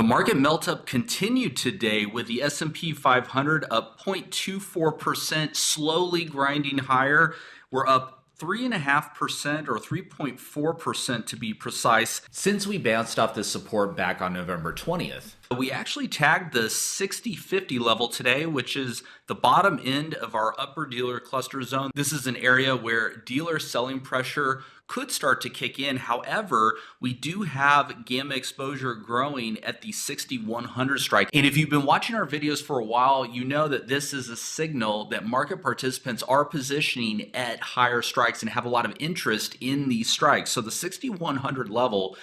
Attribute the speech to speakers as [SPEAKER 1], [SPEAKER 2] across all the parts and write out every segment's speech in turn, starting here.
[SPEAKER 1] The market melt-up continued today with the S&P 500 up 0.24%, slowly grinding higher. We're up 3.5% or 3.4% to be precise since we bounced off this support back on November 20th. We actually tagged the 60-50 level today, which is the bottom end of our upper dealer cluster zone. This is an area where dealer selling pressure could start to kick in. However, we do have gamma exposure growing at the 6100 strike. And if you've been watching our videos for a while, you know that this is a signal that market participants are positioning at higher strikes and have a lot of interest in these strikes. So the 6100 level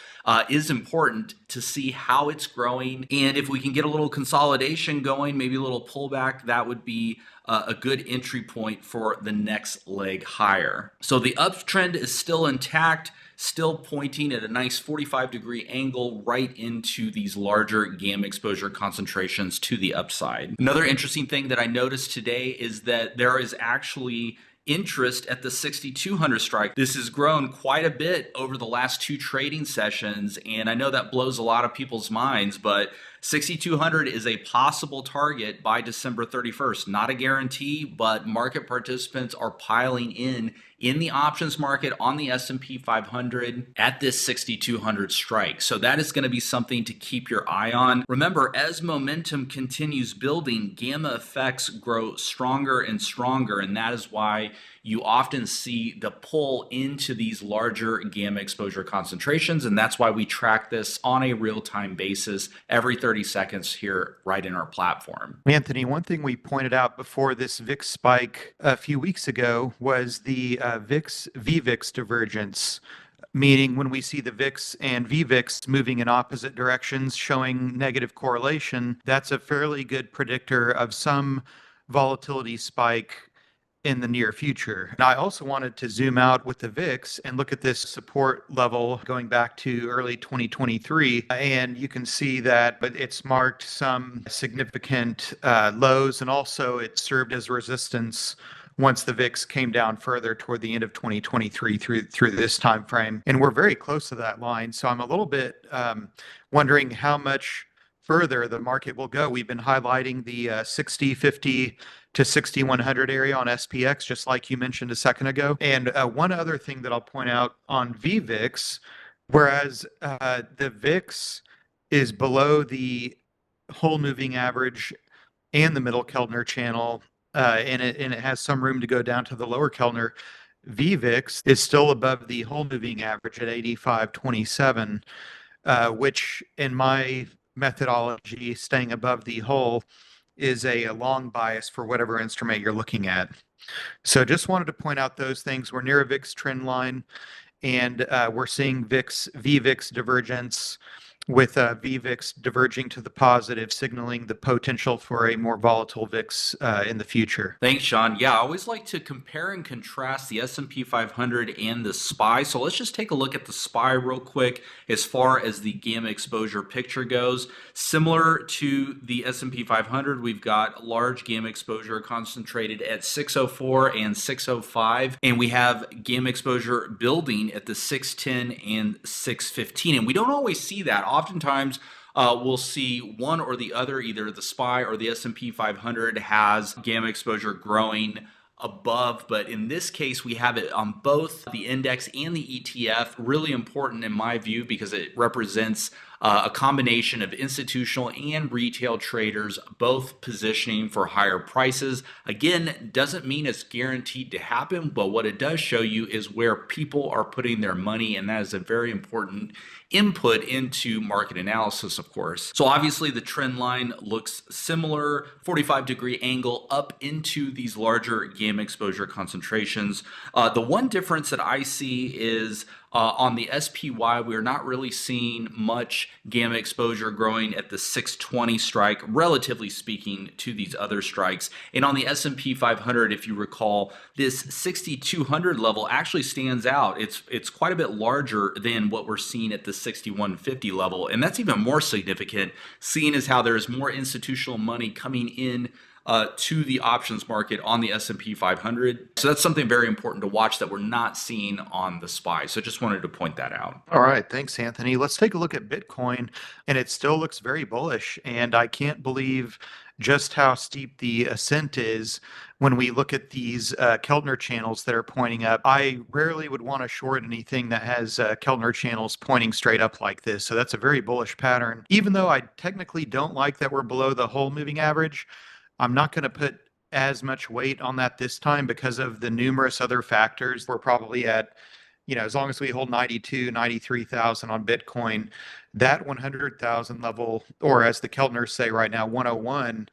[SPEAKER 1] is important to see how it's growing. And if we can get a little consolidation going, maybe a little pullback, that would be a good entry point for the next leg higher. So the uptrend is still intact, still pointing at a nice 45-degree angle right into these larger gamma exposure concentrations to the upside. Another interesting thing that I noticed today is that there is actually interest at the 6200 strike. This has grown quite a bit over the last two trading sessions, and I know that blows a lot of people's minds, but 6200 is a possible target by December 31st. Not a guarantee, but market participants are piling in the options market on the S&P 500 at this 6200 strike. So that is going to be something to keep your eye on. Remember, as momentum continues building, gamma effects grow stronger and stronger, and that is why you often see the pull into these larger gamma exposure concentrations, and that's why we track this on a real-time basis every 30 seconds here right in our platform.
[SPEAKER 2] Anthony, one thing we pointed out before this VIX spike a few weeks ago was the VIX divergence, meaning when we see the VIX and VVIX moving in opposite directions showing negative correlation, that's a fairly good predictor of some volatility spike in the near future. And I also wanted to zoom out with the VIX and look at this support level going back to early 2023. And you can see that, but it's marked some significant lows, and also it served as resistance once the VIX came down further toward the end of 2023 through this time frame. And we're very close to that line. So I'm a little bit wondering how much further the market will go. We've been highlighting the 60, 50 to 6100 area on SPX, just like you mentioned a second ago. And one other thing that I'll point out on VVIX, whereas the VIX is below the whole moving average and the middle Keltner channel, and it has some room to go down to the lower Keltner, VVIX is still above the whole moving average at 85.27, which in my methodology, staying above the whole is a long bias for whatever instrument you're looking at. So just wanted to point out those things. We're near a VIX trend line, and we're seeing VVIX divergence, with VVIX diverging to the positive, signaling the potential for a more volatile VIX in the future.
[SPEAKER 1] Thanks, Sean. Yeah, I always like to compare and contrast the S&P 500 and the SPY. So let's just take a look at the SPY real quick as far as the gamma exposure picture goes. Similar to the S&P 500, we've got large gamma exposure concentrated at 604 and 605, and we have gamma exposure building at the 610 and 615. And we don't always see that. Oftentimes, we'll see one or the other, either the SPY or the S&P 500 has gamma exposure growing above, but in this case we have it on both the index and the ETF. Really important in my view, because it represents a combination of institutional and retail traders both positioning for higher prices. Again, doesn't mean it's guaranteed to happen, but what it does show you is where people are putting their money, and that is a very important input into market analysis, of course. So obviously the trend line looks similar, 45-degree angle up into these larger gamma exposure concentrations. The one difference that I see is on the SPY, we're not really seeing much gamma exposure growing at the 620 strike, relatively speaking, to these other strikes. And on the S&P 500, if you recall, this 6200 level actually stands out. It's quite a bit larger than what we're seeing at the 6150 level. And that's even more significant, seeing as how there's more institutional money coming in to the options market on the S&P 500. So that's something very important to watch that we're not seeing on the SPY. So just wanted to point that out.
[SPEAKER 2] All right, thanks, Anthony. Let's take a look at Bitcoin, and it still looks very bullish. And I can't believe just how steep the ascent is when we look at these Keltner channels that are pointing up. I rarely would want to short anything that has Keltner channels pointing straight up like this. So that's a very bullish pattern. Even though I technically don't like that we're below the whole moving average, I'm not going to put as much weight on that this time because of the numerous other factors. We're probably at, as long as we hold 92, 93,000 on Bitcoin, that 100,000 level, or as the Keltners say right now, 101,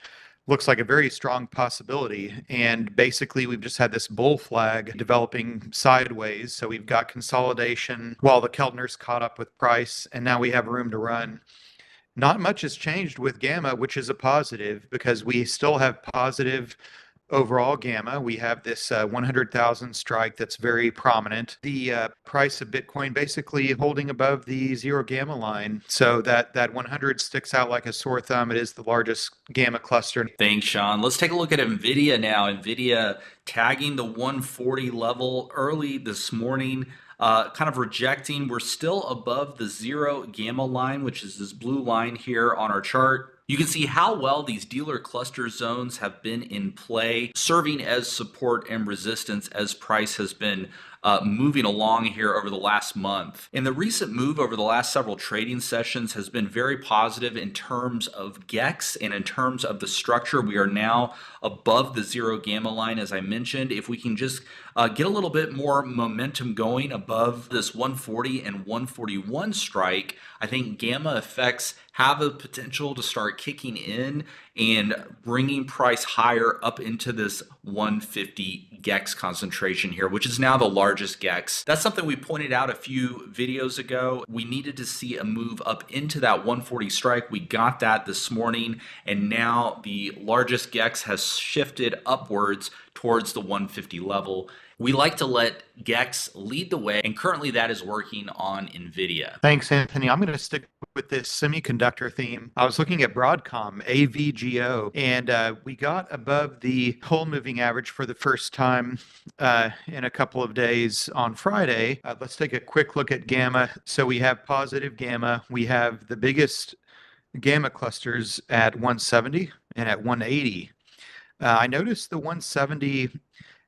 [SPEAKER 2] looks like a very strong possibility. And basically, we've just had this bull flag developing sideways. So we've got consolidation while the Keltners caught up with price, and now we have room to run. Not much has changed with gamma, which is a positive because we still have positive overall gamma. We have this 100,000 strike that's very prominent. The price of Bitcoin basically holding above the zero gamma line. So that 100 sticks out like a sore thumb. It is the largest gamma cluster.
[SPEAKER 1] Thanks, Sean. Let's take a look at Nvidia now. Nvidia tagging the 140 level early this morning. Kind of rejecting. We're still above the zero gamma line, which is this blue line here on our chart. You can see how well these dealer cluster zones have been in play, serving as support and resistance as price has been moving along here over the last month. And the recent move over the last several trading sessions has been very positive in terms of GEX and in terms of the structure. We are now above the zero gamma line, as I mentioned. If we can just get a little bit more momentum going above this 140 and 141 strike, I think gamma effects have a potential to start kicking in and bringing price higher up into this 150 GEX concentration here, which is now the largest GEX. That's something we pointed out a few videos ago. We needed to see a move up into that 140 strike. We got that this morning, and now the largest GEX has shifted upwards towards the 150 level. We like to let GEX lead the way, and currently that is working on Nvidia.
[SPEAKER 2] Thanks, Anthony. I'm going to stick with this semiconductor theme. I was looking at Broadcom, AVGO, and we got above the whole moving average for the first time in a couple of days on Friday. Let's take a quick look at gamma. So we have positive gamma. We have the biggest gamma clusters at 170 and at 180. I noticed the 170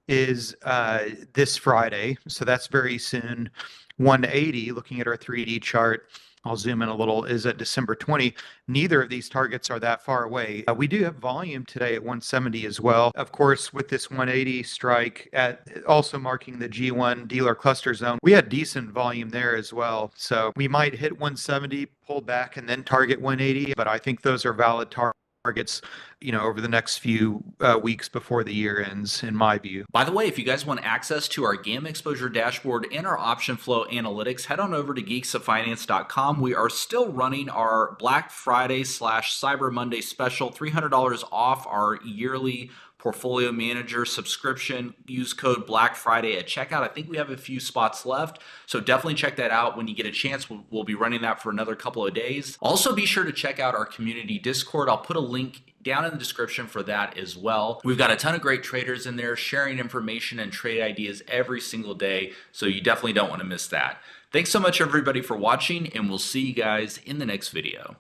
[SPEAKER 2] is this Friday, so that's very soon. 180, looking at our 3D chart, I'll zoom in a little, is at December 20. Neither of these targets are that far away. We do have volume today at 170 as well. Of course, with this 180 strike at also marking the G1 dealer cluster zone, we had decent volume there as well. So we might hit 170, pull back, and then target 180, but I think those are valid targets over the next few weeks before the year ends, in my view.
[SPEAKER 1] By the way, if you guys want access to our gamma exposure dashboard and our option flow analytics, head on over to geeksoffinance.com. We are still running our Black Friday / Cyber Monday special, $300 off our yearly portfolio manager subscription. Use code Black Friday at checkout. I think we have a few spots left, so definitely check that out when you get a chance. We'll be running that for another couple of days. Also, be sure to check out our community Discord. I'll put a link down in the description for that as well. We've got a ton of great traders in there sharing information and trade ideas every single day, so you definitely don't want to miss that. Thanks so much, everybody, for watching, and we'll see you guys in the next video.